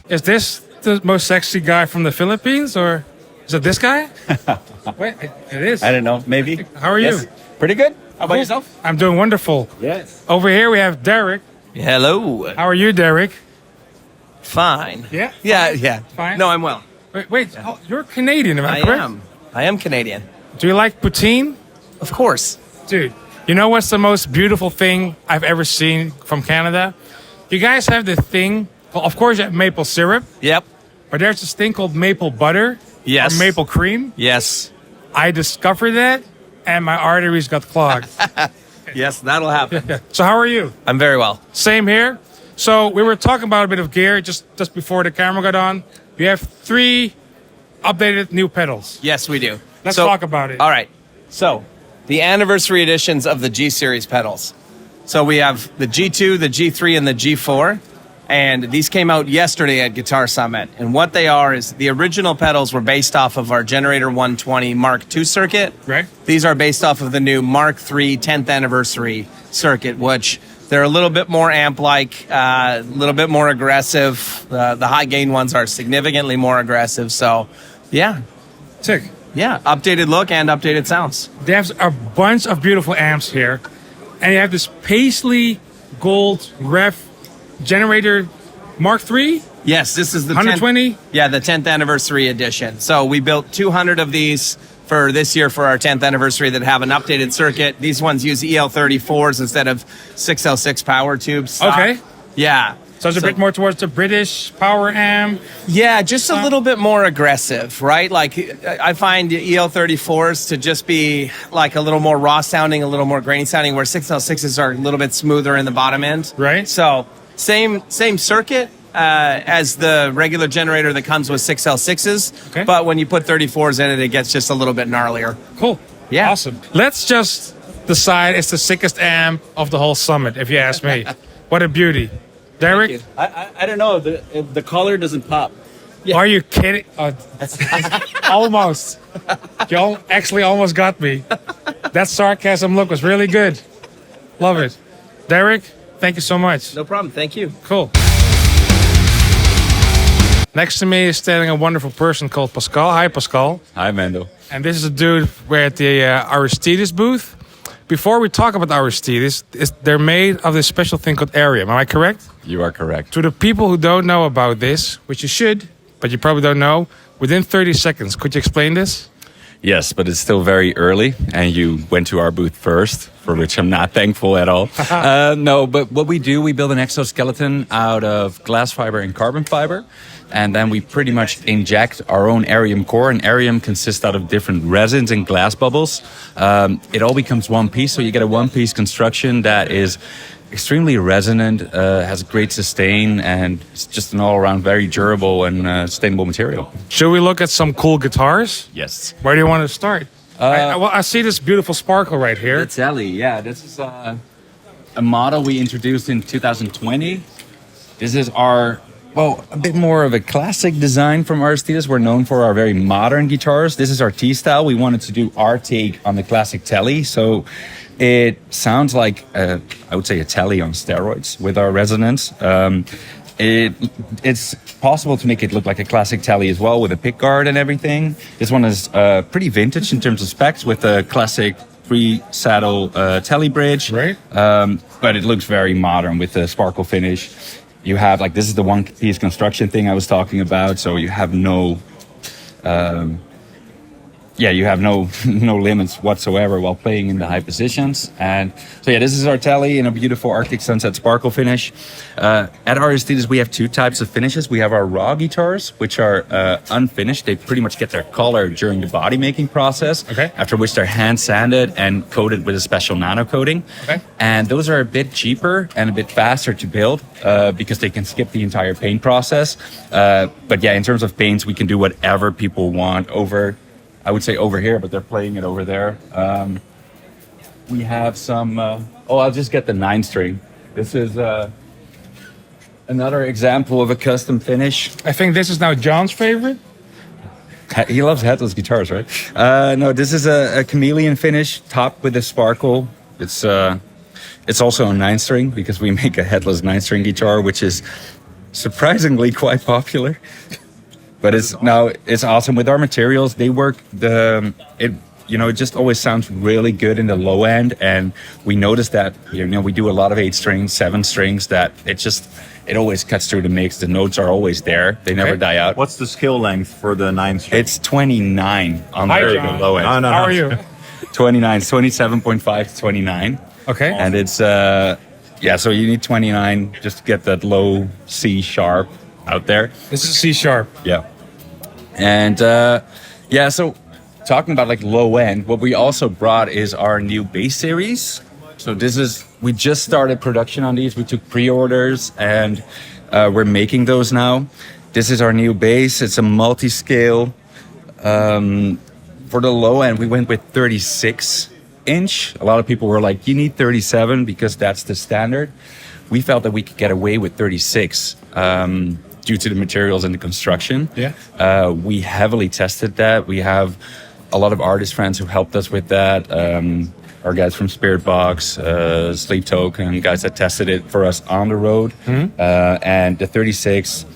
Is this the most sexy guy from the Philippines, or is it this guy? Wait, it is. I don't know, maybe. How are you? Yes. Pretty good. How about yourself? I'm doing wonderful. Yes. Over here we have Derek. Hello. How are you, Derek? Fine. Yeah? Yeah. Fine? No, I'm well. Wait, you're Canadian, am I correct? I am Canadian. Do you like poutine? Of course. Dude, you know what's the most beautiful thing I've ever seen from Canada? You guys have the thing, well, of course you have maple syrup, Yep. but there's this thing called maple butter. Yes. Or maple cream. Yes. I discovered that, and my arteries got clogged. Yes, that'll happen. So how are you? I'm very well. Same here. So we were talking about a bit of gear just before the camera got on. You have 3 updated new pedals. Yes, we do. Let's talk about it. All right. So, the anniversary editions of the G Series pedals. So we have the G2, the G3, and the G4. And these came out yesterday at Guitar Summit. And what they are is the original pedals were based off of our Generator 120 Mark II circuit. Right. These are based off of the new Mark III 10th anniversary circuit, which they're a little bit more amp-like, a little bit more aggressive. The high gain ones are significantly more aggressive. So, yeah. Sick. Yeah, updated look and updated sounds. They have a bunch of beautiful amps here. And you have this paisley gold Rev Generator Mark III. Yes, this is the 120? 10th, yeah, the 10th anniversary edition. So we built 200 of these for this year for our 10th anniversary that have an updated circuit. These ones use EL34s instead of 6L6 power tubes. Stock. Okay. Yeah. So it's a bit more towards the British power amp. Yeah, just a little bit more aggressive, right? Like I find EL34s to just be like a little more raw sounding, a little more grainy sounding, where 6L6s are a little bit smoother in the bottom end. Right. So same circuit as the regular generator that comes with 6L6s. Okay. But when you put 34s in it, it gets just a little bit gnarlier. Cool. Yeah. Awesome. Let's just decide it's the sickest amp of the whole summit, if you ask me. What a beauty. Derek? I don't know if the color doesn't pop. Yeah. Are you kidding? Almost. You actually almost got me. That sarcasm look was really good. Love it. Derek, thank you so much. No problem. Thank you. Cool. Next to me is standing a wonderful person called Pascal. Hi, Pascal. Hi, Mendel. And this is a dude. We're at the Aristides booth. Before we talk about Aristides, they're made of this special thing called Arium. Am I correct? You are correct. To the people who don't know about this, which you should, but you probably don't know, within 30 seconds, could you explain this? Yes, but it's still very early, and you went to our booth first, for which I'm not thankful at all. No, but what we do, we build an exoskeleton out of glass fiber and carbon fiber, and then we pretty much inject our own Arium core. And Arium consists out of different resins and glass bubbles. It all becomes one piece, so you get a one-piece construction that is extremely resonant, has great sustain, and it's just an all-around very durable and sustainable material. Should we look at some cool guitars? Yes. Where do you want to start? I see this beautiful sparkle right here. The Telly, yeah. This is a model we introduced in 2020. This is our, well, a bit more of a classic design from Aristides. We're known for our very modern guitars. This is our T-style. We wanted to do our take on the classic Telly. So it sounds like, I would say, a Telly on steroids with our resonance. It's possible to make it look like a classic Telly as well with a pickguard and everything. This one is pretty vintage in terms of specs with a classic pre-saddle Telly bridge. Right. But it looks very modern with the sparkle finish. You have, like, this is the one-piece construction thing I was talking about, so you have no... you have no limits whatsoever while playing in the high positions. And so yeah, this is our Telly in a beautiful Arctic Sunset sparkle finish. At Aristides, we have 2 types of finishes. We have our raw guitars, which are unfinished. They pretty much get their color during the body making process. Okay. After which they're hand sanded and coated with a special nano coating. Okay. And those are a bit cheaper and a bit faster to build because they can skip the entire paint process. But yeah, in terms of paints, we can do whatever people want I would say over here, but they're playing it over there. We have some... I'll just get the 9-string. This is another example of a custom finish. I think this is now John's favorite. He loves headless guitars, right? No, this is a chameleon finish topped with a sparkle. It's also a 9-string because we make a headless 9-string guitar, which is surprisingly quite popular. But it's awesome with our materials. They work it just always sounds really good in the low end, and we noticed that we do a lot of 8 strings, 7 strings that it always cuts through the mix. The notes are always there; they never die out. What's the skill length for the 9 string? It's 29 on Hi, the John. low end. No. How are you? 29, 27.5 to 29. Okay. And it's so you need 29 just to get that low C sharp out there. This is C sharp. Yeah. And so talking about like low end, what we also brought is our new bass series. So we just started production on these. We took pre-orders and we're making those now. This is our new bass. It's a multiscale. For the low end, we went with 36 inch. A lot of people were like, you need 37 because that's the standard. We felt that we could get away with 36 due to the materials and the construction. Yeah. We heavily tested that. We have a lot of artist friends who helped us with that. Our guys from Spirit Box, Sleep Token, guys that tested it for us on the road. And the 36,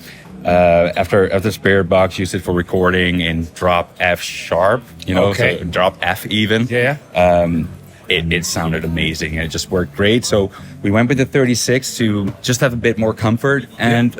after Spirit Box used it for recording in drop F sharp, Okay. so drop F even. Yeah. It sounded amazing. It just worked great. So we went with the 36 to just have a bit more comfort. And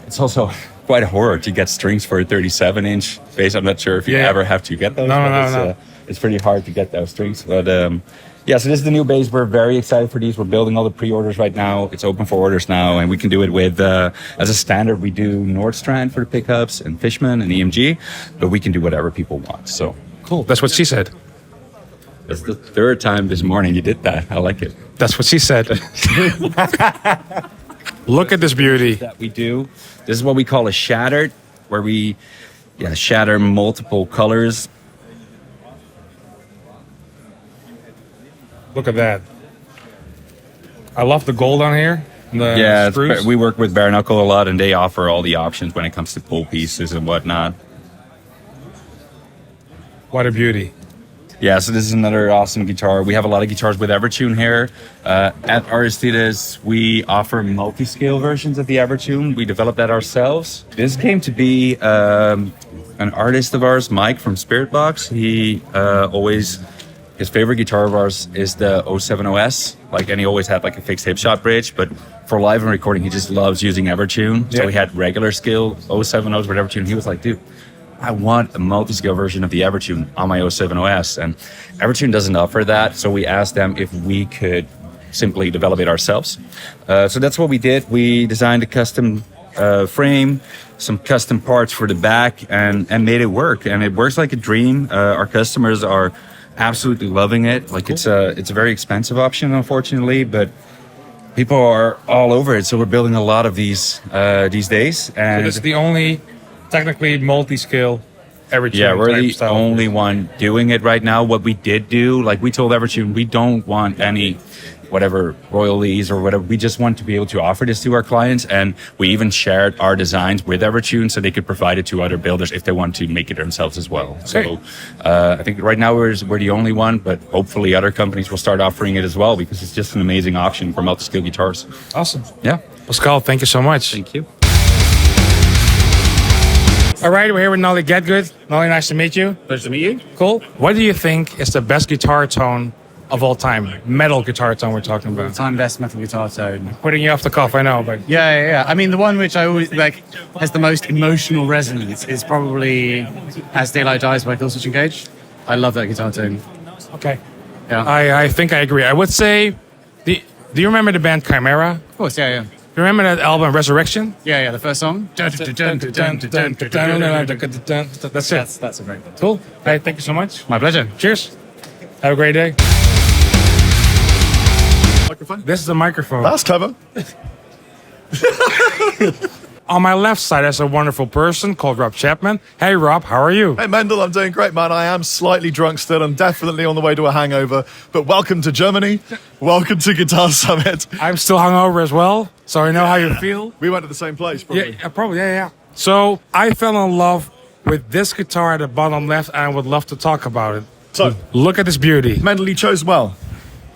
it's also quite a horror to get strings for a 37 inch bass. I'm not sure if you ever have to get those. No. It's pretty hard to get those strings. But so this is the new bass. We're very excited for these. We're building all the pre-orders right now. It's open for orders now. And we can do it with, as a standard, we do Nordstrand for the pickups and Fishman and EMG. But we can do whatever people want. So Cool. That's what she said. that's the 3rd time this morning you did that. I like it. That's what she said. Look at this beauty. That we do. This is what we call a shattered, where we shatter multiple colors. Look at that. I love the gold on here. The screws. We work with Bare Knuckle a lot, and they offer all the options when it comes to pull pieces and whatnot. What a beauty. Yeah, so this is another awesome guitar. We have a lot of guitars with Evertune here. At Aristides, we offer multi-scale versions of the Evertune. We developed that ourselves. This came to be an artist of ours, Mike from Spirit Box. He his favorite guitar of ours is the 070S. And he always had like a fixed hip shot bridge, but for live and recording, he just loves using Evertune. So we had regular scale 070s with Evertune. He was like, dude, I want a multi-scale version of the Evertune on my 070S. And Evertune doesn't offer that. So we asked them if we could simply develop it ourselves. So that's what we did. We designed a custom frame, some custom parts for the back, and made it work. And it works like a dream. Our customers are absolutely loving it. Cool. It's a very expensive option, unfortunately, but people are all over it. So we're building a lot of these days. And So this is the only technically multi-scale Evertune. yeah, we're type the style. only one doing it right now. What we did do, we told Evertune, we don't want any royalties or whatever. We just want to be able to offer this to our clients, and we even shared our designs with Evertune so they could provide it to other builders if they want to make it themselves as well. So I think right now we're the only one, but hopefully other companies will start offering it as well, because it's just an amazing option for multi-scale guitars. Awesome. Yeah. Pascal, thank you so much. Thank you. All right, we're here with Nolly Get Good. Nolly, nice to meet you. Pleasure to meet you. Cool. What do you think is the best guitar tone of all time? Metal guitar tone we're talking about. Time best metal guitar tone. Putting you off the cuff, I know, but Yeah. I mean, the one which I always has the most emotional resonance is probably As Daylight Dies by Killswitch Engage. I love that guitar tone. okay. Yeah. I think I agree. I would say, do you remember the band Chimera? Of course, yeah. You remember that album Resurrection? Yeah, the first song. That's it. That's a great one. Cool. Hey, thank you so much. My pleasure. Cheers. Have a great day. Microphone? This is the microphone. That's clever. On my left side, there's a wonderful person called Rob Chapman. Hey, Rob, how are you? Hey, Mendel, I'm doing great, man. I am slightly drunk still. I'm definitely on the way to a hangover. But welcome to Germany. Welcome to Guitar Summit. I'm still hungover as well, so I know how you feel. We went to the same place, probably. Yeah, probably, yeah. So I fell in love with this guitar at the bottom left, and I would love to talk about it. So, Look at this beauty. Mendel, you chose well.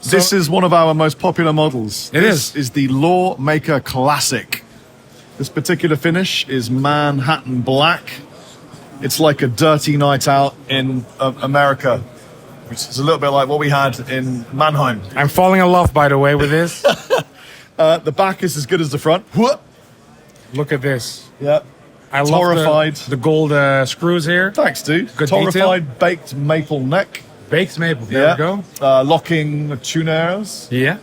This is one of our most popular models. It This is the Lawmaker Classic. This particular finish is Manhattan Black. It's like a dirty night out in America, which is a little bit like what we had in Mannheim. I'm falling in love, by the way, with this. The back is as good as the front. Whoop. Look at this. Yeah. I love Torrified. the gold screws here. Thanks, dude. Good Torrified baked maple neck. Baked maple. There we go. Locking tuners. Yeah.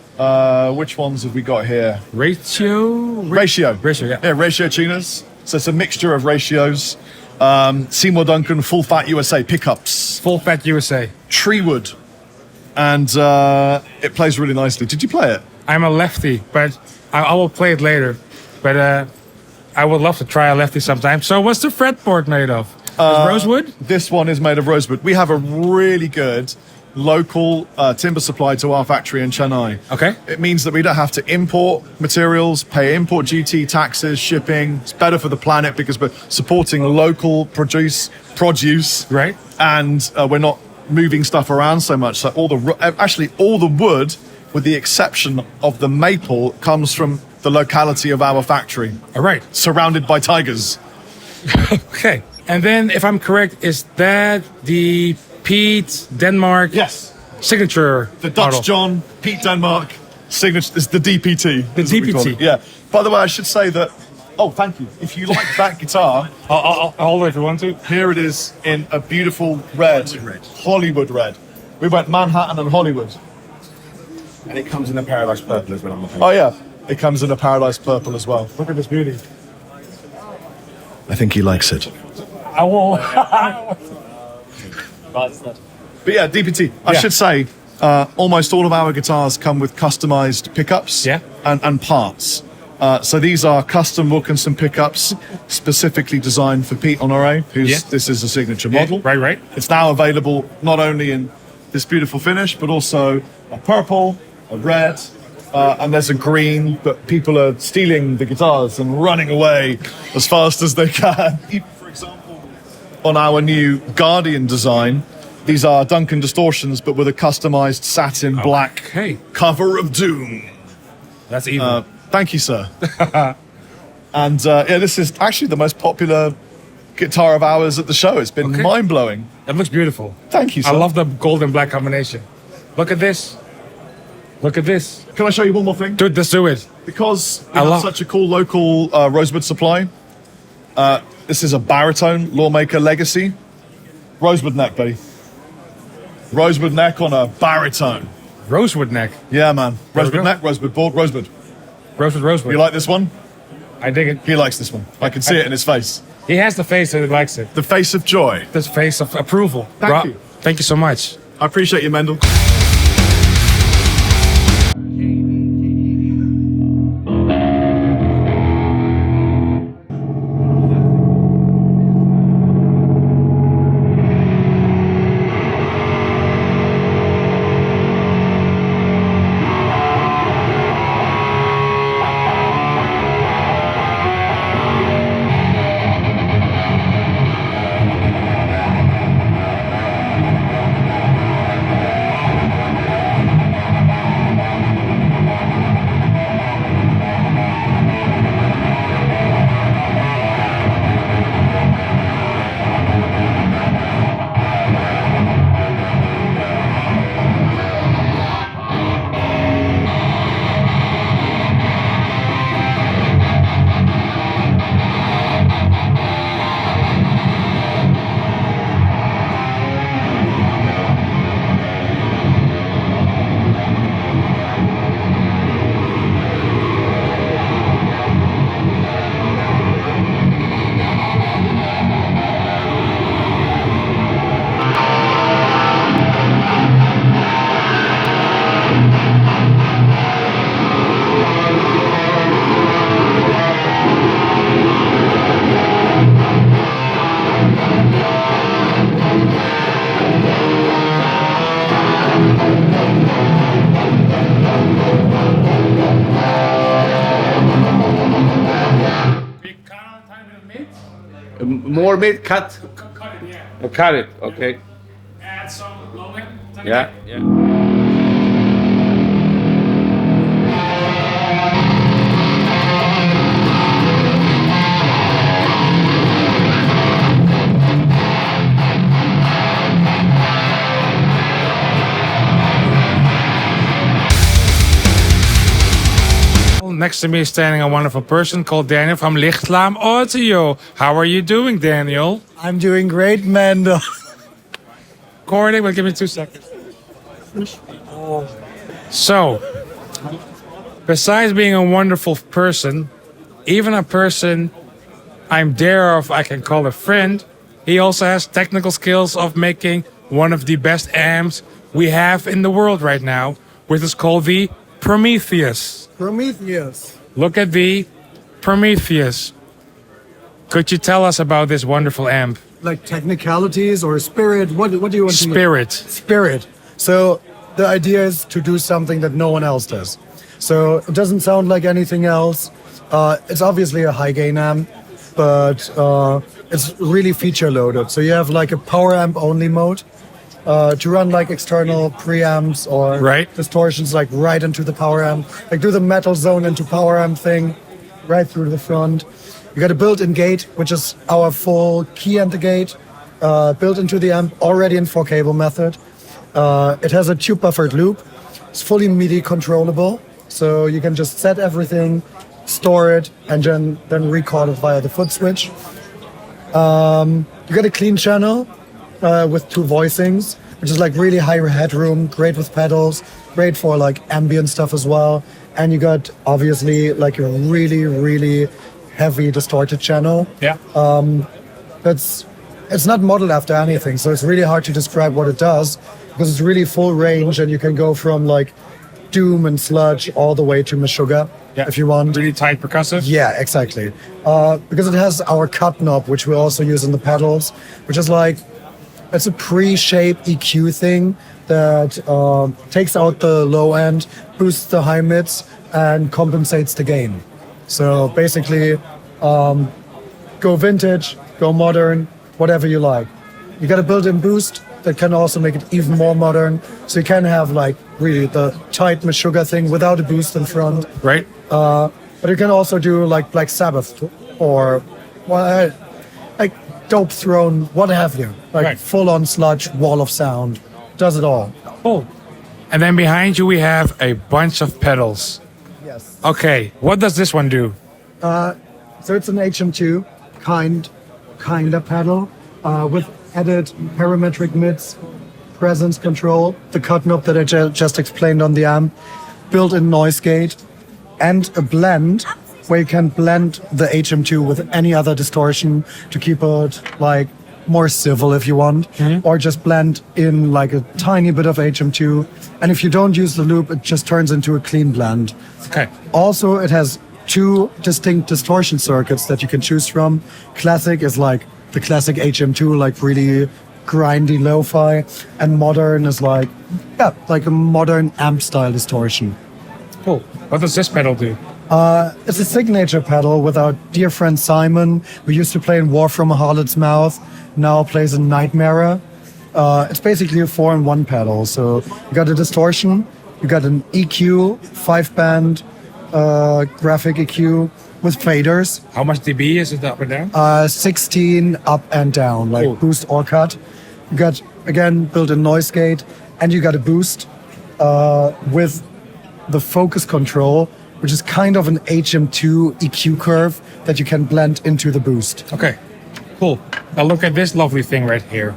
Which ones have we got here? Ratio. Ratio. Yeah. Yeah, ratio tuners. So it's a mixture of ratios. Seymour Duncan Full Fat USA pickups. Full Fat USA. Tree wood. And it plays really nicely. Did you play it? I'm a lefty, but I will play it later. But I would love to try a lefty sometime. So what's the fretboard made of? Rosewood? This one is made of rosewood. We have a really good local timber supply to our factory in Chennai. Okay. It means that we don't have to import materials, pay import duty, taxes, shipping. It's better for the planet because we're supporting local produce, Right. and we're not moving stuff around so much. So all the wood, with the exception of the maple, comes from the locality of our factory, All right. surrounded by tigers. Okay. And then, if I'm correct, is that the Pete Denmark Yes. signature The Dutch model? John, Pete Denmark, signature is the DPT. The is what we call DPT. it. Yeah. By the way, I should say that. Oh, thank you. If you like that guitar, I'll hold it if you want to. here it is in a beautiful red, Hollywood red. We went Manhattan and Hollywood. And it comes in a Paradise Purple as well on the page. Oh yeah, it comes in a Paradise Purple as well. Look at this beauty. I think he likes it. I will. But yeah, DPT. I should say, almost all of our guitars come with customized pickups and parts. So these are custom Wilkinson pickups specifically designed for Pete Honoré, this is a signature model. Right. It's now available not only in this beautiful finish, but also a purple, a red, and there's a green, but people are stealing the guitars and running away as fast as they can. For example, on our new Guardian design, these are Duncan distortions, but with a customized satin black cover of doom. That's evil. Thank you, sir. And this is actually the most popular guitar of ours at the show. It's been mind-blowing. That looks beautiful. Thank you, sir. I love the gold and black combination. Look at this. Look at this. Can I show you one more thing? Dude, let's do it. Because we have such a cool local rosewood supply, this is a baritone Lawmaker Legacy. Rosewood neck, buddy. Rosewood neck on a baritone. Rosewood neck. Yeah, man. There we Rosewood go. neck, rosewood board, rosewood. Rosewood. You like this one? I dig it. He likes this one. I can see it in his face. He has the face that he likes it. The face of joy. This face of approval. Thank you. Thank you so much. I appreciate you, Mendel. More mid cut. Cut it, yeah. Oh, cut it. Okay. Add some low end. Yeah. Yeah. Next to me is standing a wonderful person called Daniel from Lichtlaerm Audio. How are you doing, Daniel? I'm doing great, Mendel. Recording, but give me 2 seconds. So, besides being a wonderful person, even a person I'm dare of I can call a friend, he also has technical skills of making one of the best amps we have in the world right now, which is called the Prometheus. Prometheus. Look at the Prometheus. Could you tell us about this wonderful amp? Like technicalities or spirit? What do you want to Spirit. Spirit. So the idea is to do something that no one else does. So it doesn't sound like anything else. It's obviously a high gain amp, but it's really feature loaded. So you have like a power amp only mode to run like external preamps or distortions like right into the power amp. Like do the metal zone into power amp thing right through the front. You got a built-in gate, which is our full key and the gate, built into the amp already in 4-cable method. It has a tube buffered loop. It's fully MIDI controllable, so you can just set everything, store it, and then record it via the foot switch. You got a clean channel with 2 voicings, which is like really high headroom, great with pedals, great for like ambient stuff as well. And you got obviously like a really, really heavy distorted channel. Yeah. It's not modeled after anything, so it's really hard to describe what it does because it's really full range, and you can go from like doom and sludge all the way to Meshuggah if you want. Really tight percussive? Yeah, exactly. Because it has our cut knob, which we also use in the pedals, which is like, it's a pre-shaped EQ thing that takes out the low end, boosts the high mids, and compensates the gain. So basically, go vintage, go modern, whatever you like. You got a built-in boost that can also make it even more modern. So you can have like really the tight Meshuggah thing without a boost in front. Right. But you can also do like Black Sabbath or like Dope Throne, what have you. Like full-on sludge, wall of sound. Does it all. Oh. And then behind you we have a bunch of pedals. Yes. Okay, what does this one do? So it's an HM2 kind of pedal with added parametric mids, presence control, the cut knob that I just explained on the amp, built-in noise gate, and a blend where you can blend the HM2 with any other distortion to keep it like more civil if you want, or just blend in like a tiny bit of HM2. And if you don't use the loop, it just turns into a clean blend. Okay. Also, it has 2 distinct distortion circuits that you can choose from. Classic is like the classic HM2, like really grindy lo-fi, and modern is like a modern amp style distortion. Cool. What does this pedal do? It's a signature pedal with our dear friend Simon, who used to play in War from a Harlot's Mouth, now plays in Nightmare. It's basically a 4-in-1 pedal. So you got a distortion, you got an EQ, 5-band graphic EQ with faders. How much dB is it up and down? 16 up and down, like boost or cut. You got, again, built-in noise gate, and you got a boost with the focus control, which is kind of an HM2 EQ curve that you can blend into the boost. Okay, cool. Now look at this lovely thing right here.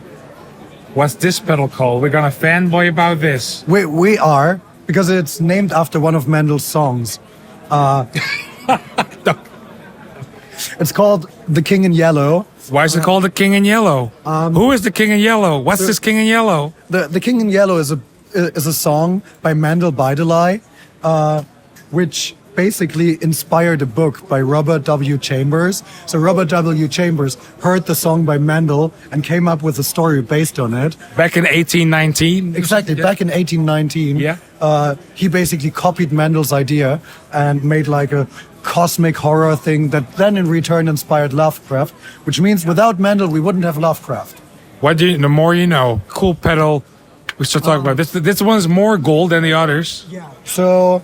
What's this pedal called? We're gonna fanboy about this. We are, because it's named after one of Mendel's songs. It's called The King in Yellow. Why is it called The King in Yellow? Who is the King in Yellow? What's this King in Yellow? The King in Yellow is a song by Mendel Beidelei, which basically inspired a book by Robert W. Chambers. So Robert W. Chambers heard the song by Mendel and came up with a story based on it. Back in 1819? Exactly, back in 1819. Yeah. He basically copied Mendel's idea and made like a cosmic horror thing that then in return inspired Lovecraft, which means without Mendel we wouldn't have Lovecraft. The more you know. Cool pedal. We should talk about this. This one's more gold than the others. Yeah. So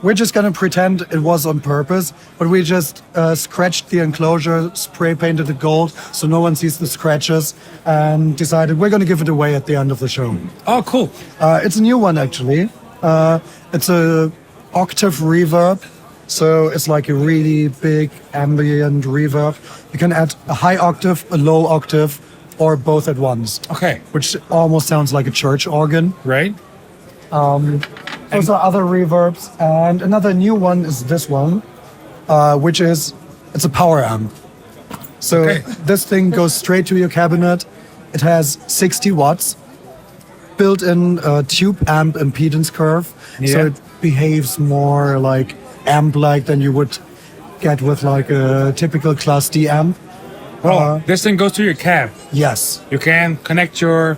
we're just gonna pretend it was on purpose, but we just scratched the enclosure, spray painted it gold so no one sees the scratches, and decided we're gonna give it away at the end of the show. Oh, cool. It's a new one actually. It's a octave reverb. So it's like a really big ambient reverb. You can add a high octave, a low octave, or both at once. Okay. Which almost sounds like a church organ. Right. Those are other reverbs. And another new one is this one, which is, it's a power amp. So this thing goes straight to your cabinet. It has 60 watts, built-in tube amp impedance curve. So it behaves more like amp-like than you would get with like a typical Class D amp. This thing goes to your cab. Yes. You can connect your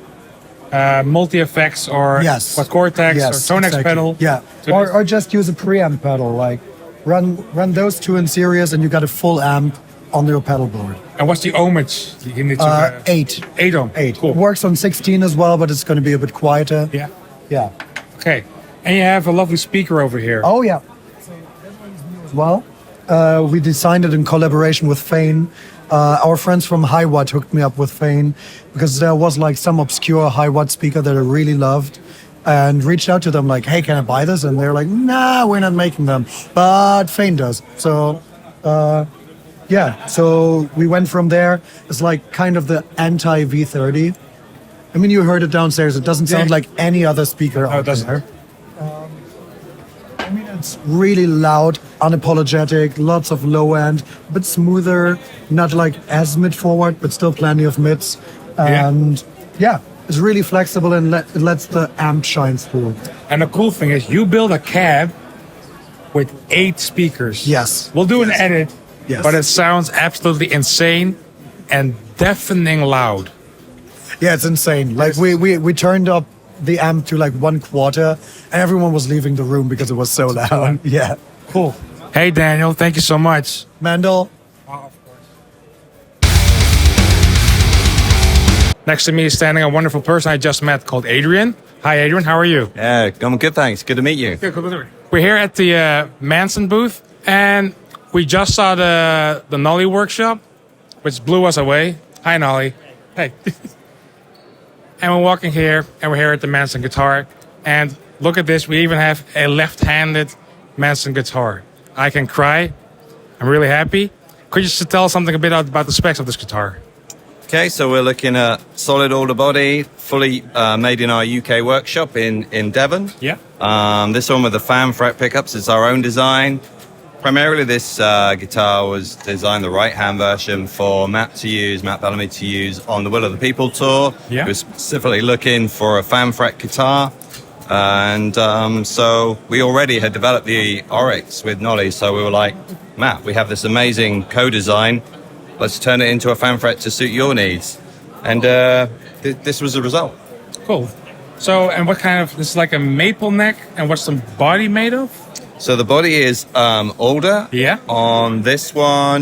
multi-effects or what Cortex or Tonex pedal. Yeah. Or just use a preamp pedal. Like run those two in series and you got a full amp on your pedal board. And what's the ohmage you need to 8. 8 ohm. 8. Cool. It works on 16 as well, but it's going to be a bit quieter. Yeah. Yeah. Okay. And you have a lovely speaker over here. Oh yeah. So this one's new as well. We designed it in collaboration with Fane. Our friends from High Watt hooked me up with Fane because there was like some obscure High Watt speaker that I really loved and reached out to them like, hey, can I buy this? And they're like, nah, we're not making them, but Fane does. So, yeah, so we went from there. It's like kind of the anti-V30. I mean, you heard it downstairs. It doesn't sound like any other speaker out there. I mean, it's really loud, unapologetic, lots of low end, a bit smoother, not like as mid forward, but still plenty of mids. And yeah, it's really flexible and it lets the amp shine through. And the cool thing is you build a cab with 8 speakers. Yes. We'll do an edit, but it sounds absolutely insane and deafening loud. Yeah, it's insane. Like we turned up the amp to like 1/4 and everyone was leaving the room because it was so loud. Yeah. Cool. Hey, Daniel, thank you so much. Mendel. Next to me is standing a wonderful person I just met called Adrian. Hi, Adrian. How are you? Yeah, I'm good, thanks. Good to meet you. We're here at the Manson booth, and we just saw the Nolly workshop, which blew us away. Hi, Nolly. Hey. And we're walking here, and we're here at the Manson guitar. And look at this, we even have a left-handed Manson guitar. I can cry. I'm really happy. Could you just tell us something a bit about the specs of this guitar? Okay, so we're looking at solid alder body, fully made in our UK workshop in Devon. Yeah. This one with the fan fret pickups is our own design. Primarily, this guitar was designed, the right-hand version, for Matt Bellamy to use on the Will of the People tour. Yeah. He was specifically looking for a fan fret guitar. And so we already had developed the Oryx with Nolly. So we were like, Matt, we have this amazing co-design. Let's turn it into a fan fret to suit your needs. And this was the result. Cool. So, and what kind of, this is like a maple neck, and what's the body made of? So the body is older. Yeah. On this one,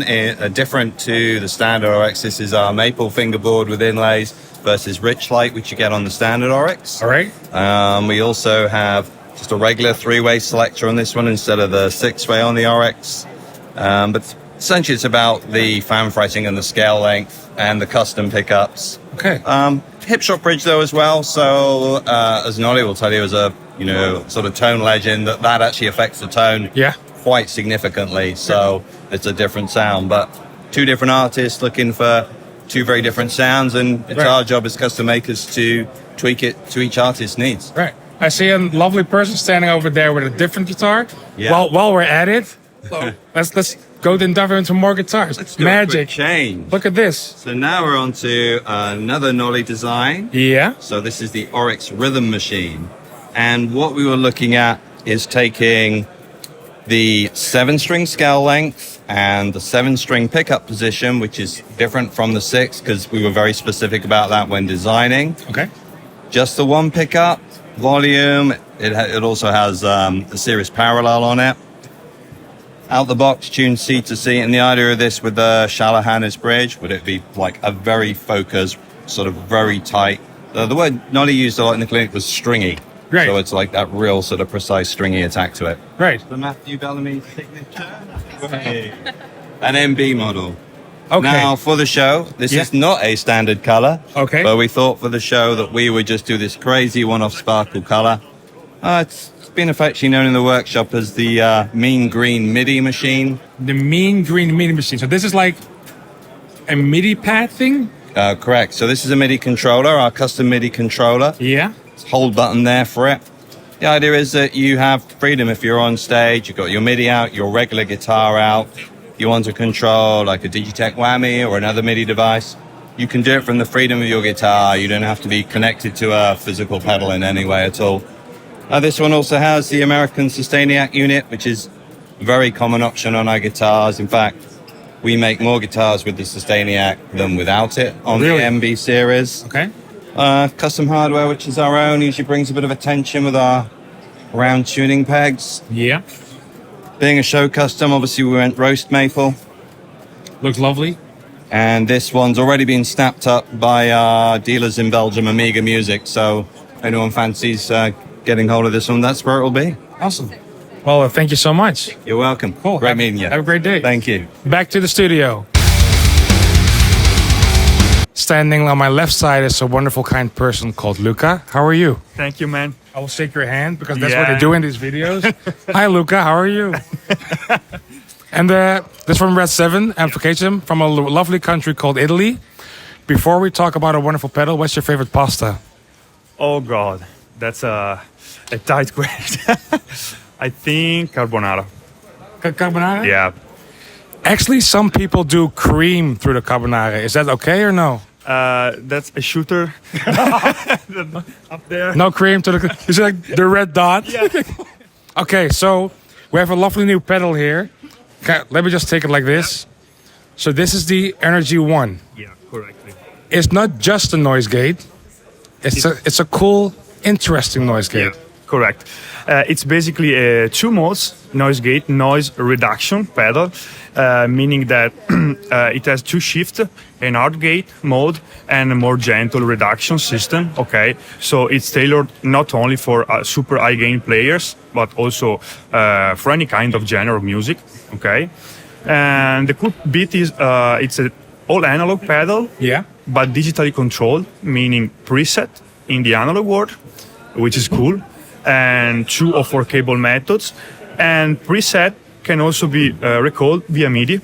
different to the standard Oryx. This is our maple fingerboard with inlays versus Rich Light, which you get on the standard Oryx. All right. We also have just a regular 3-way selector on this one instead of the 6-way on the Oryx. But essentially, it's about the fan fretting and the scale length and the custom pickups. Okay. Hip shot bridge though as well. So as Nolly will tell you, as a sort of tone legend, that actually affects the tone quite significantly. So it's a different sound. But 2 different artists looking for 2 very different sounds, and it's our job as custom makers to tweak it to each artist's needs. Right. I see a lovely person standing over there with a different guitar. Yeah. While we're at it, let's go then dive into more guitars. Let's do Magic. a quick change. Look at this. So now we're on to another Nolly design. Yeah. So this is the Oryx Rhythm Machine. And what we were looking at is taking the 7-string scale length and the 7-string pickup position, which is different from the 6 because we were very specific about that when designing. Okay. Just the 1 pickup, volume. It also has a series parallel on it. Out the box, tuned C to C. And the idea of this with the shallow harness bridge, would it be like a very focused, sort of very tight. The word Nolly used a lot in the clinic was stringy. Right. So it's like that real sort of precise stringy attack to it. Right. The Matthew Bellamy signature. An MB model. Okay. Now, for the show, this is not a standard color. Okay. But we thought for the show that we would just do this crazy one-off sparkle color. It's been affectionately known in the workshop as the Mean Green MIDI machine. The Mean Green MIDI machine. So this is like a MIDI pad thing? Correct. So this is a MIDI controller, our custom MIDI controller. Yeah. Hold button there for it. The idea is that you have freedom if you're on stage, you've got your MIDI out, your regular guitar out. You want to control like a Digitech Whammy or another MIDI device. You can do it from the freedom of your guitar. You don't have to be connected to a physical pedal in any way at all. This one also has the American Sustainiac unit, which is a very common option on our guitars. In fact, we make more guitars with the Sustainiac than without it on the MB series. Okay. Custom hardware, which is our own, usually brings a bit of attention with our round tuning pegs. Yeah. Being a show custom, obviously we went roast maple. Looks lovely. And this one's already been snapped up by our dealers in Belgium, Amiga Music. So if anyone fancies getting hold of this one, that's where it will be. Awesome. Well, thank you so much. You're welcome. Cool. Great meeting you. Have a great day. Thank you. Back to the studio. Standing on my left side is a wonderful, kind person called Luca. How are you? Thank you, man. I will shake your hand because that's what they do in these videos. Hi, Luca. How are you? And this from Redseven amplification from a lovely country called Italy. Before we talk about a wonderful pedal, what's your favorite pasta? Oh, God. That's a tight question. I think carbonara. Carbonara? Yeah. Actually, some people do cream through the carbonara. Is that okay or no? That's a shooter up there. No cream to the... Is it like the red dot? Yeah. Okay, so we have a lovely new pedal here. Let me just take it like this. So this is the Energy 1. Yeah, correctly. It's not just a noise gate. It's a cool, interesting noise gate. Yeah, correct. It's basically a 2 modes noise gate, noise reduction pedal, meaning that it has 2 shifts, an hard gate mode and a more gentle reduction system. Okay, so it's tailored not only for super high gain players, but also for any kind of genre of music. Okay, and the cool bit is it's an all analog pedal. Yeah, but digitally controlled, meaning preset in the analog world, which is cool, and 2 or 4 cable methods. And preset can also be recalled via MIDI,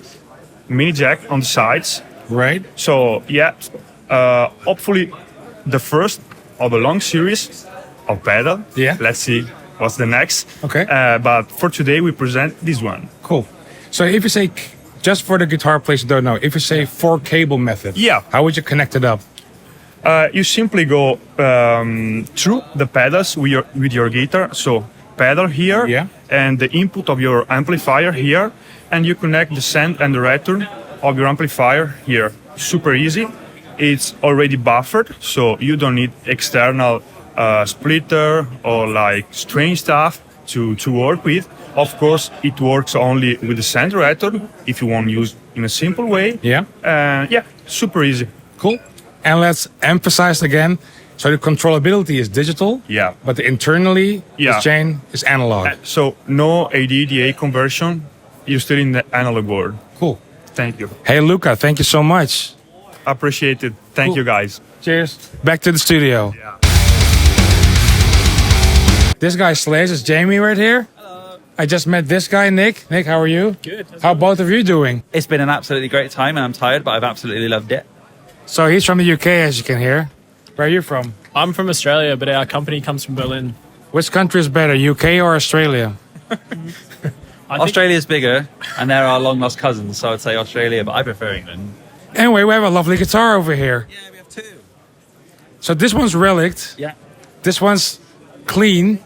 mini jack on the sides. Right. So yeah, hopefully the first of a long series of pedal. Yeah. Let's see what's the next. Okay. But for today we present this one. Cool. So if you say, just for the guitar players who don't know, if you say 4 cable method, Yeah. how would you connect it up? You simply go through the pedals with your guitar. So pedal here, Yeah. and the input of your amplifier here, and you connect the send and the return of your amplifier here. Super easy. It's already buffered, so you don't need external splitter or like strange stuff to work with. Of course, it works only with the send return if you want to use in a simple way. Yeah. Yeah, super easy. Cool. And let's emphasize again. So the controllability is digital. Yeah. But internally, Yeah. the chain is analog. So no AD/DA conversion. You're still in the analog world. Cool. Thank you. Hey, Luca, thank you so much. Appreciate it. Thank Cool. you, guys. Cheers. Back to the studio. Yeah. This guy slays. Is Jamie right here? Hello. I just met this guy, Nick. Nick, how are you? Good. How both of you doing? It's been an absolutely great time and I'm tired, but I've absolutely loved it. So he's from the UK, as you can hear. Where are you from? I'm from Australia, but our company comes from Berlin. Which country is better, UK or Australia? Australia's bigger and they're our long lost cousins, so I'd say Australia, but I prefer England. Anyway, we have a lovely guitar over here. Yeah, we have 2. So this one's relict. Yeah. This one's clean.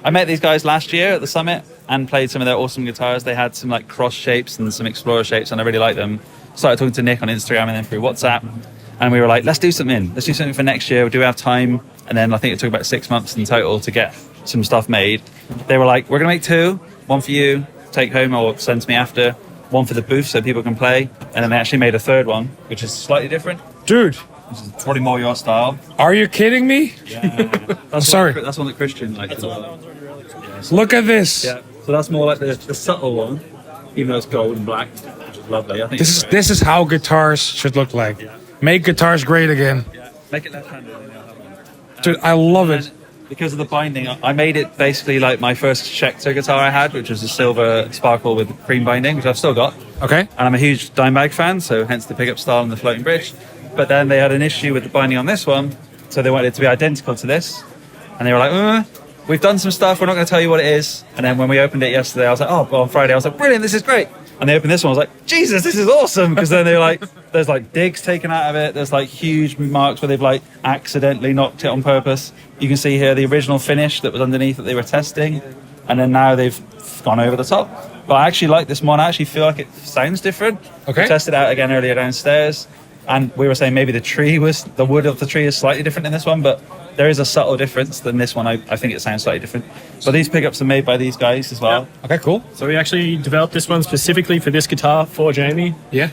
I met these guys last year at the summit and played some of their awesome guitars. They had some like cross shapes and some explorer shapes and I really liked them. Started talking to Nick on Instagram and then through WhatsApp. And we were like, let's do something. Let's do something for next year. Do we have time? And then I think it took about 6 months in total to get some stuff made. They were like, we're going to make 2. One for you, take home or send to me after. One for the booth so people can play. And then they actually made a 3rd one, which is slightly different. Dude. This is probably more your style. Are you kidding me? Yeah. That's sorry. That's one that Christian liked as well. Look at this. Yeah. So that's more like the subtle one, even though it's gold and black, which is lovely. I think This is how guitars should look like. Make guitars great again. Yeah. Make it left-handed and you'll have one. Dude, I love it. because of the binding, I made it basically like my first Schecter guitar I had, which was a silver sparkle with cream binding, which I've still got. Okay. And I'm a huge Dimebag fan, so hence the pickup style and the floating bridge. But then they had an issue with the binding on this one, so they wanted it to be identical to this. And they were like, we've done some stuff, we're not going to tell you what it is. And then when we opened it yesterday, I was like, on Friday, I was like, brilliant, this is great. And they opened this one, I was like, Jesus, this is awesome. Because then they were like, there's like digs taken out of it. There's like huge marks where they've like accidentally knocked it on purpose. You can see here the original finish that was underneath that they were testing. And then now they've gone over the top. But I actually like this one. I actually feel like it sounds different. Okay. We tested it out again earlier downstairs. And we were saying maybe the wood of the tree is slightly different in this one, but there is a subtle difference than this one. I think it sounds slightly different. But these pickups are made by these guys as well. Yeah. Okay, cool. So we actually developed this one specifically for this guitar for Jamie. Yeah.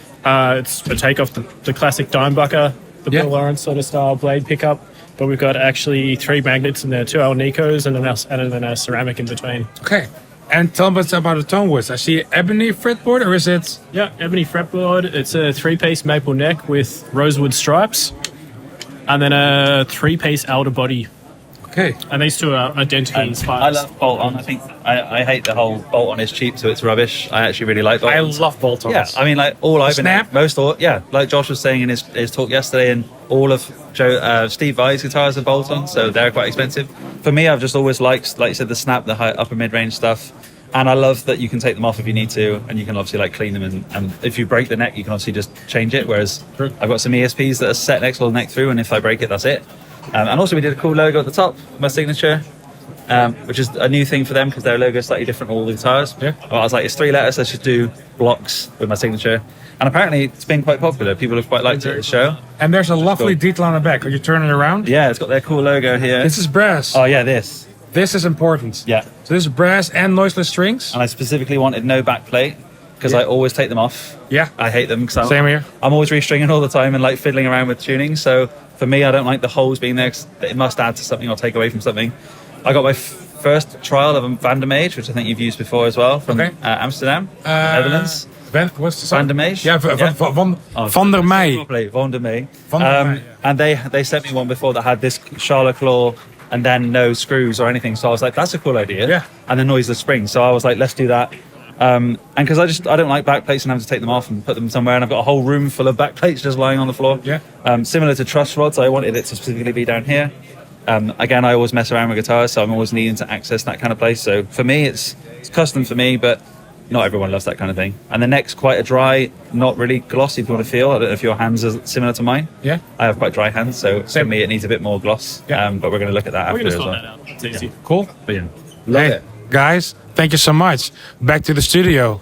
It's a take off the classic Dimebucker, the Bill Lawrence sort of style blade pickup. But we've got actually 3 magnets in there, 2 Alnicos and then a ceramic in between. Okay. And tell us about the tone woods. I see ebony fretboard, or is it? Yeah, ebony fretboard. It's a 3-piece maple neck with rosewood stripes. And then a 3-piece outer body. Okay. And these two are identical in spines. I love bolt-on. I think I hate the whole bolt-on is cheap, so it's rubbish. I actually really like bolt-ons. I love bolt-ons. Yeah, I mean, like all I've Snap? like Josh was saying in his talk yesterday, and all of Steve Vai's guitars are bolt-on, so they're quite expensive. For me, I've just always liked, like you said, the Snap, the high, upper mid-range stuff. And I love that you can take them off if you need to, and you can obviously like clean them. And if you break the neck, you can obviously just change it. Whereas I've got some ESPs that are set next to the neck through, and if I break it, that's it. And also we did a cool logo at the top, my signature, which is a new thing for them because their logo is slightly different from all the guitars. Yeah. Well, I was like, it's 3 letters, let's just do blocks with my signature. And apparently it's been quite popular. People have quite liked it at the show. And there's a lovely detail on the back. Could you turn it around? Yeah, it's got their cool logo here. This is brass. Oh yeah, this. This is important. Yeah. So this is brass and noiseless strings. And I specifically wanted no back plate because I always take them off. Yeah. I hate them because Same here. I'm always restringing all the time and like fiddling around with tuning. So for me, I don't like the holes being there 'cause it must add to something or take away from something. I got my first trial of a Van der Mage, which I think you've used before as well, from Amsterdam, Netherlands. What's the song? Van der Mage? Yeah, Van der Meij. Van der Meij. Van der Meij, And they sent me one before that had this Charlotte claw and then no screws or anything. So I was like, that's a cool idea. Yeah. And the noiseless springs. So I was like, let's do that. And because I don't like back plates and having to take them off and put them somewhere, and I've got a whole room full of back plates just lying on the floor. Yeah. Similar to truss rods, I wanted it to specifically be down here. Again, I always mess around with guitars, so I'm always needing to access that kind of place. So for me, it's custom for me, but not everyone loves that kind of thing. And the neck's quite a dry, not really glossy if you want to feel. I don't know if your hands are similar to mine. Yeah. I have quite dry hands, so for me it needs a bit more gloss. Yeah. But we're going to look at that We're after going to as sort well. that out. It's easy. Cool. But yeah. Hey, guys, thank you so much. Back to the studio.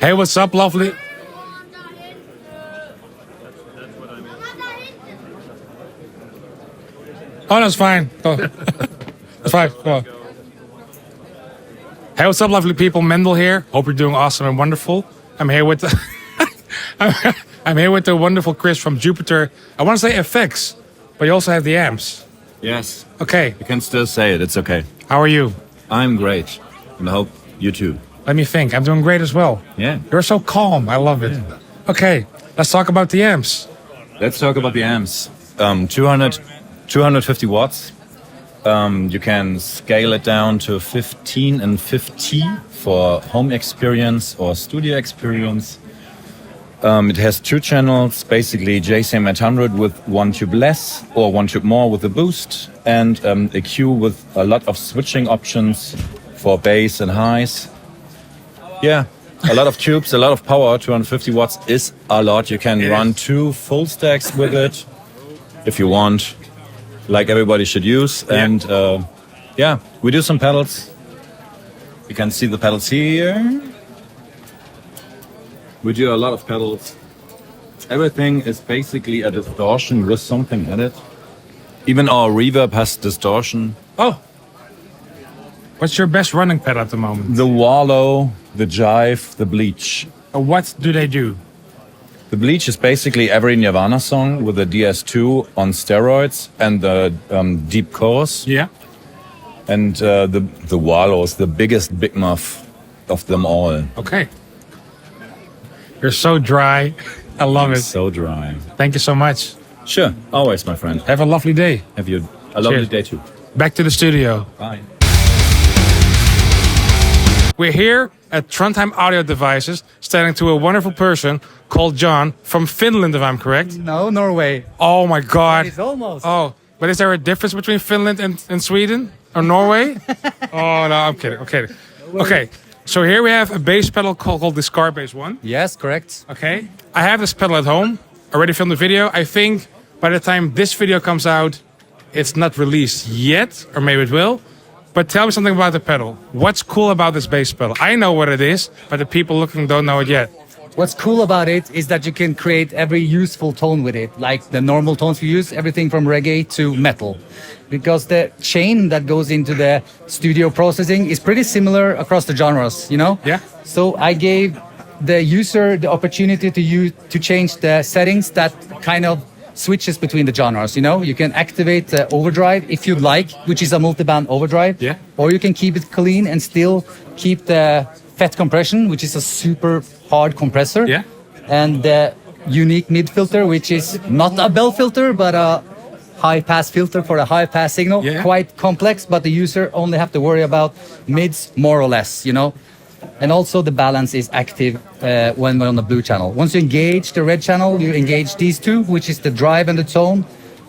Hey, what's up, lovely? Oh, that's fine. Go. That's fine. Go on. Hey, what's up, lovely people? Mendel here. Hope you're doing awesome and wonderful. I'm here with I'm here with the wonderful Chris from Jupiter. I want to say FX, but you also have the amps. Yes. Okay. You can still say it. It's okay. How are you? I'm great. And I hope you too. Let me think. I'm doing great as well. Yeah. You're so calm. I love it. Yeah. Okay. Let's talk about the amps. Let's talk about the amps. 250 watts. You can scale it down to 15 and 50 for home experience or studio experience. It has 2 channels, basically JCM 800 with 1 tube less or 1 tube more with a boost, and a Q with a lot of switching options for bass and highs. Yeah, a lot of tubes, a lot of power. 250 watts is a lot. You can run 2 full stacks with it if you want, like everybody should use. And yeah, we do some pedals. You can see the pedals here. We do a lot of pedals. Everything is basically a distortion with something in it. Even our reverb has distortion. Oh. What's your best running pedal at the moment? The Wallow, the Jive, the Bleach. What do they do? The Bleach is basically every Nirvana song with a DS2 on steroids and the deep chorus. Yeah. And the Wallow is the biggest big muff of them all. Okay. You're so dry. I love it. So dry. Thank you so much. Sure, always, my friend. Have a lovely day. Have you a lovely Cheers. day too. Back to the studio. Bye. We're here at Trondheim Audio Devices, standing to a wonderful person called John from Finland, if I'm correct. No, Norway. Oh my God. It's almost. Oh, but is there a difference between Finland and Sweden or Norway? Oh no, I'm kidding. Okay, so here we have a bass pedal called the Scar Bass 1. Yes, correct. Okay, I have this pedal at home. Already filmed the video. I think by the time this video comes out, it's not released yet, or maybe it will. But tell me something about the pedal. What's cool about this bass pedal? I know what it is, but the people looking don't know it yet. What's cool about it is that you can create every useful tone with it, like the normal tones we use, everything from reggae to metal. Because the chain that goes into the studio processing is pretty similar across the genres, you know? Yeah. So I gave the user the opportunity to change the settings that kind of switches between the genres, you know? You can activate the overdrive if you'd like, which is a multi-band overdrive. Yeah. Or you can keep it clean and still keep the FET compression, which is a super hard compressor. Yeah. And the unique mid filter, which is not a bell filter, but a high pass filter for a high pass signal. Yeah. Quite complex, but the user only have to worry about mids more or less, you know? And also the balance is active when we're on the blue channel. Once you engage the red channel, you engage these two, which is the drive and the tone,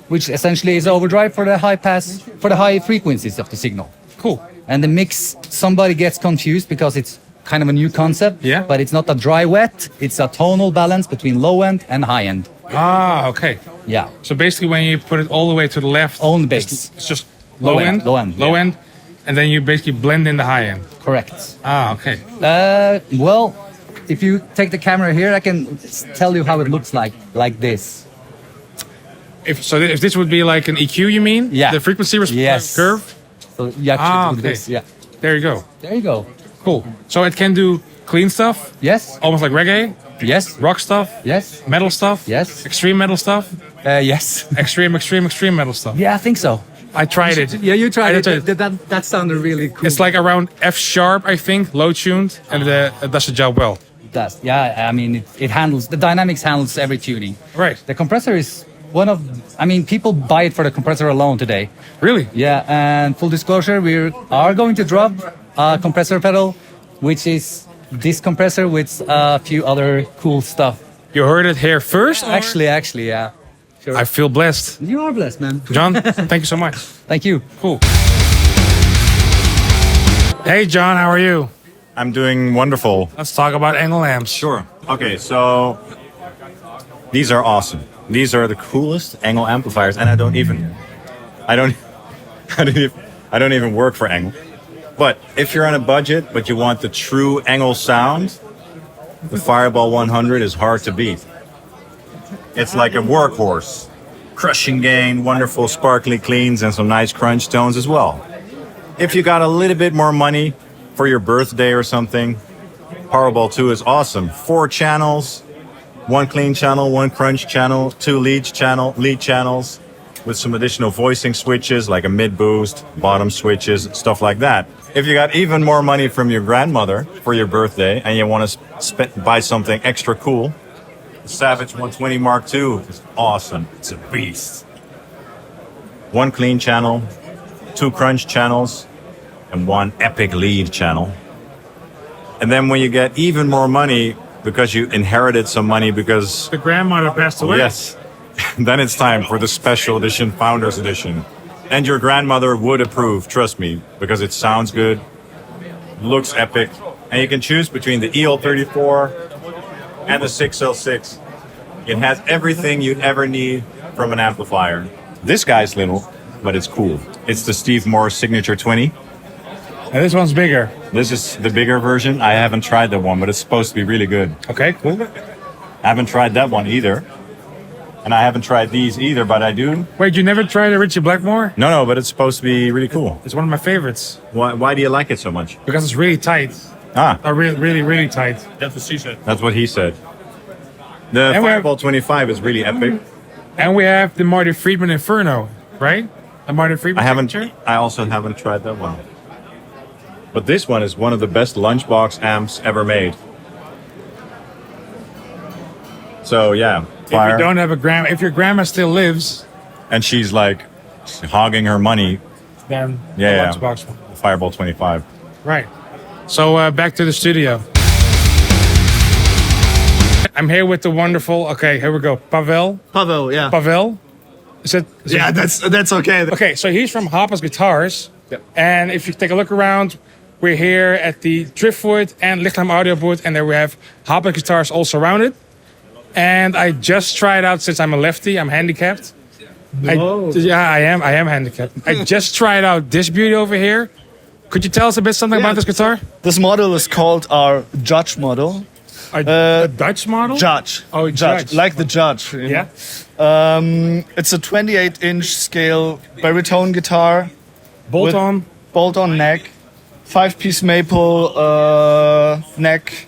which essentially is overdrive for the high pass, for the high frequencies of the signal. Cool. And the mix, somebody gets confused because it's kind of a new concept, Yeah. but it's not a dry wet, it's a tonal balance between low end and high end. Ah, okay. Yeah. So basically when you put it all the way to the left, On the bass. it's just low end, Low end. and then you basically blend in the high end. Correct. Ah, okay. Well, if you take the camera here, I can tell you how it looks like this. If this would be like an EQ, you mean? Yeah. The frequency response Yes. curve? So you actually do okay. this, yeah. There you go. There you go. Cool. So it can do clean stuff, Yes, almost like reggae, yes, rock stuff, yes, metal stuff, yes, extreme metal stuff, yes. extreme metal stuff. Yeah, I think so. I tried it. Yeah, you tried I it. tried That sounded really cool. It's like around F sharp, I think, low tuned, and it does the job well. It does. Yeah, I mean, it handles, the dynamics handles every tuning. Right. The compressor is one of, I mean, people buy it for the compressor alone today. Really? Yeah, and full disclosure, we are going to drop a compressor pedal, which is this compressor with a few other cool stuff. You heard it here first? or- Actually, yeah. Sure. I feel blessed. You are blessed, man. John, thank you so much. Thank you. Cool. Hey, John, how are you? I'm doing wonderful. Let's talk about angle amps. Sure. Okay, so these are awesome. These are the coolest angle amplifiers, and I don't even work for angle. But if you're on a budget, but you want the true angle sound, the Fireball 100 is hard to beat. It's like a workhorse. Crushing gain, wonderful sparkly cleans, and some nice crunch tones as well. If you got a little bit more money for your birthday or something, Powerball 2 is awesome. 4 channels, 1 clean channel, 1 crunch channel, 2 lead channels with some additional voicing switches like a mid boost, bottom switches, stuff like that. If you got even more money from your grandmother for your birthday and you want to buy something extra cool, the Savage 120 Mark II is awesome. It's a beast. 1 clean channel, 2 crunch channels, and 1 epic lead channel. And then when you get even more money because you inherited some money because The grandmother passed away. yes, then it's time for the special edition, Founders Edition. And your grandmother would approve, trust me, because it sounds good, looks epic, and you can choose between the EL34 and the 6L6. It has everything you'd ever need from an amplifier. This guy's little, but it's cool. It's the Steve Morse Signature 20. And this one's bigger. This is the bigger version. I haven't tried that one, but it's supposed to be really good. Okay, cool. I haven't tried that one either. And I haven't tried these either, but I do. Wait, you never tried a Richie Blackmore? No, but it's supposed to be really cool. It's one of my favorites. Why do you like it so much? Because it's really tight. Ah, Really tight. That's what she said. that's what he said. The And we have- Fireball 25 is really epic. And we have the Marty Friedman Inferno, right? The Marty Friedman signature? I also haven't tried that one. But this one is one of the best lunchbox amps ever made. So yeah, fire. If you don't have a grandma, if your grandma still lives, And she's like hogging her money. then Yeah, the lunchbox. Fireball 25. Right. So back to the studio. I'm here with the wonderful. Okay, here we go. Pavel. Yeah. Pavel. Yeah, that's okay. Okay, so he's from Hapas Guitars. Yep. And if you take a look around, we're here at the Driftwood and Lichtlaerm audio booth, and there we have Hapas Guitars all surrounded. And I just tried out, since I'm a lefty, I'm handicapped. I am handicapped. I just tried out this beauty over here. Could you tell us a bit something about this guitar? This model is called our Judge model. A Dutch model? Judge. Oh, Judge. Like the Judge. You know? Yeah. It's a 28-inch scale baritone guitar. Bolt-on neck. 5-piece maple neck.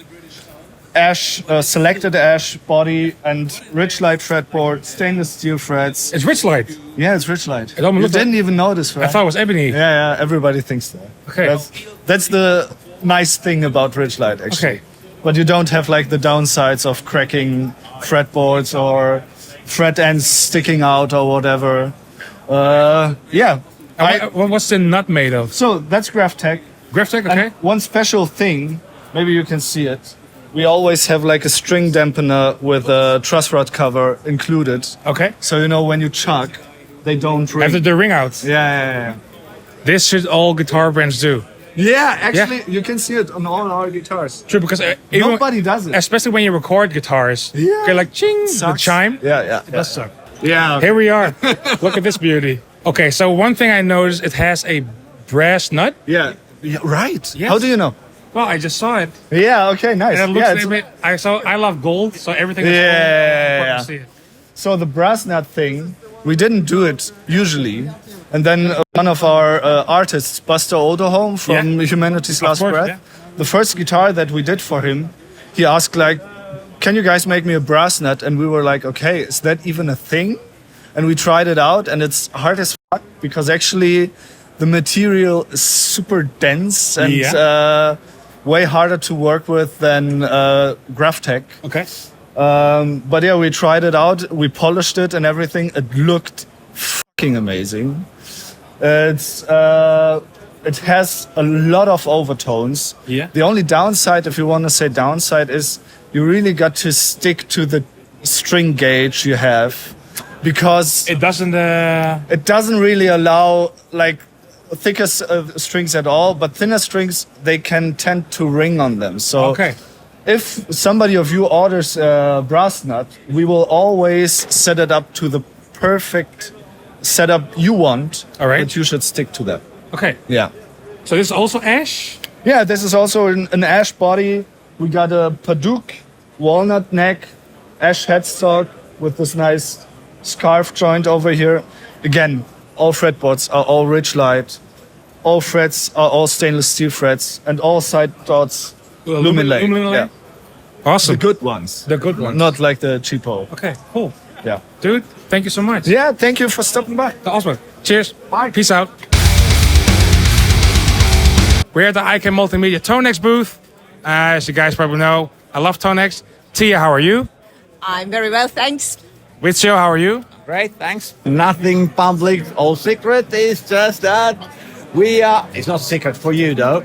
Selected ash body and Richlight fretboard, stainless steel frets. It's Richlight? Yeah, it's Richlight. You didn't even notice, right? I thought it was ebony. Yeah, everybody thinks that. Okay. That's the nice thing about Richlight, actually. Okay. But you don't have like the downsides of cracking fretboards or fret ends sticking out or whatever. What's the nut made of? So that's Graphtec. Graphtec, okay. And one special thing, maybe you can see it. We always have like a string dampener with a truss rod cover included. Okay. So you know when you chuck, they don't ring. After the ring out. Yeah. This should all guitar brands do. Yeah, actually, you can see it on all our guitars. True, because nobody does it. Especially when you record guitars. Yeah. Okay, like ching, the chime. Yeah. It does suck. Yeah. Here we are. Look at this beauty. Okay, so one thing I noticed, it has a brass nut. Yeah right. Yes. How do you know? Well, I just saw it. Yeah. Okay. Nice. And it looks a bit. I love gold, so everything. Is Yeah. gold. See it. So the brass nut thing, we didn't do it usually, and then one of our artists, Buster Oderholm from Humanity's Last Breath, the first guitar that we did for him, he asked like, "Can you guys make me a brass nut?" And we were like, "Okay, is that even a thing?" And we tried it out, and it's hard as fuck because actually the material is super dense and way harder to work with than Graphtec. Okay. But yeah, we tried it out. We polished it and everything. It looked fucking amazing. It has a lot of overtones. Yeah. The only downside, if you want to say downside, is you really got to stick to the string gauge you have, because it doesn't really allow like thicker strings at all. But thinner strings, they can tend to ring on them. So if somebody of you orders a brass nut, we will always set it up to the perfect setup you want. All right. But you should stick to that. Okay. Yeah. So this is also ash? Yeah, this is also an ash body. We got a Paduk walnut neck, ash headstock with this nice scarf joint over here. Again, all fretboards are all Richlight. All frets are all stainless steel frets, and all side dots Luminlay. Yeah. Awesome. The good ones. The good ones. Not like the cheapo. Okay, cool. Yeah. Dude, thank you so much. Yeah, thank you for stopping by. Awesome. Cheers. Bye. Peace out. We're at the IK Multimedia Tonex booth. As you guys probably know, I love Tonex. Tia, how are you? I'm very well, thanks. Witsio, how are you? Great, thanks. Nothing public or secret. It's just that we are. It's not secret for you though.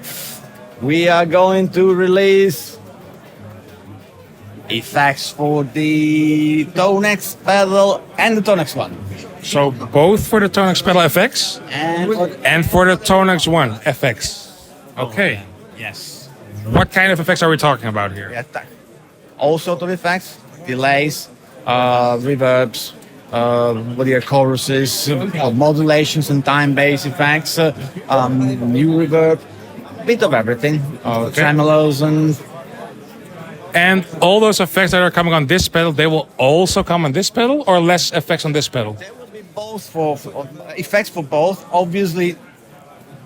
We are going to release effects for the Tonex Pedal and the Tonex One. So both for the Tonex Pedal FX and for the Tonex One FX. Okay. Yes. What kind of effects are we talking about here? Yeah, all sort of effects, delays, reverbs, choruses, modulations and time-based effects, new reverb, bit of everything, tremolos and all those effects that are coming on this pedal, they will also come on this pedal, or less effects on this pedal? There will be both for effects for both. Obviously,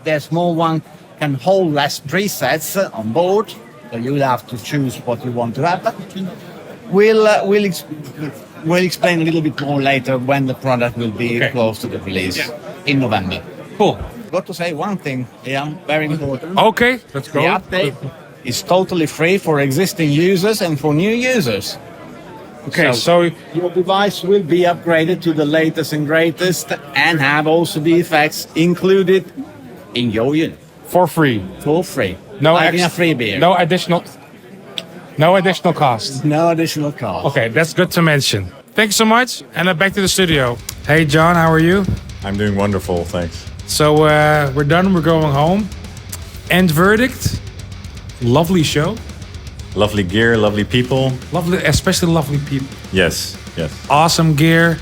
the small one can hold less presets on board, so you'll have to choose what you want to have. But we'll explain a little bit more later when the product will be close to the release in November. Cool. Got to say one thing, Ian, very important. Okay, let's go. The update is totally free for existing users and for new users. Okay, so your device will be upgraded to the latest and greatest, and have also the effects included in your unit for free. For free. No like in a ex- free beer. No additional cost. No additional cost. Okay, that's good to mention. Thank you so much, and back to the studio. Hey, John, how are you? I'm doing wonderful, thanks. So we're done. We're going home. End verdict. Lovely show. Lovely gear, lovely people. Lovely, especially lovely people. Yes, yes. Awesome gear.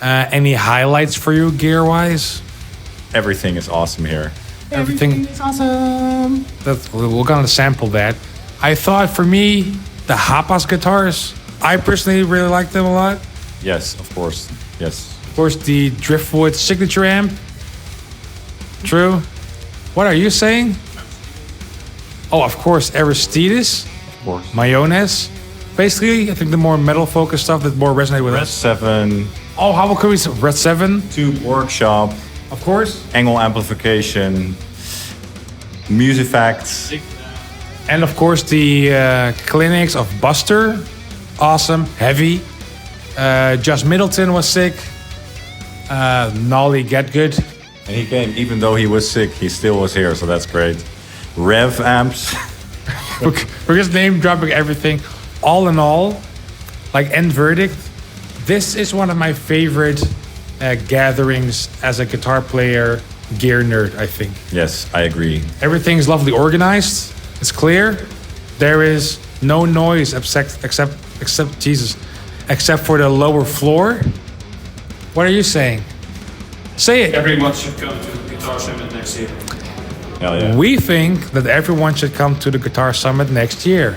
Any highlights for you gear-wise? Everything is awesome here. Everything is awesome. We're gonna sample that. I thought for me, the Hapas guitars, I personally really like them a lot. Yes, of course. Yes. Of course, the Driftwood signature amp. True. What are you saying? Oh, of course, Aristides. Of course. Mayonnaise. Basically, I think the more metal-focused stuff that more resonate with us. Redseven. Oh, how could we say Redseven? Tube Workshop. Of course. Angle amplification. Musifacts. And of course, the clinics of Buster. Awesome. Heavy. Josh Middleton was sick. Nolly Get Good. And he came, even though he was sick, he still was here, so that's great. Rev Amps. We're just name dropping everything. All in all, like end verdict, this is one of my favorite gatherings as a guitar player, gear nerd, I think. Yes, I agree. Everything's lovely organized. It's clear. There is no noise except for the lower floor. What are you saying? Say it. Everyone should come to the Guitar Summit next year. Hell yeah. We think that everyone should come to the Guitar Summit next year.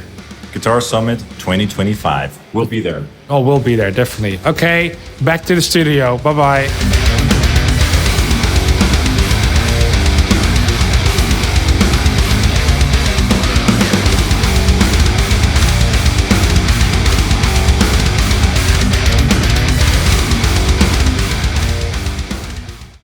Guitar Summit 2025. We'll be there. Oh, we'll be there, definitely. Okay, back to the studio. Bye-bye.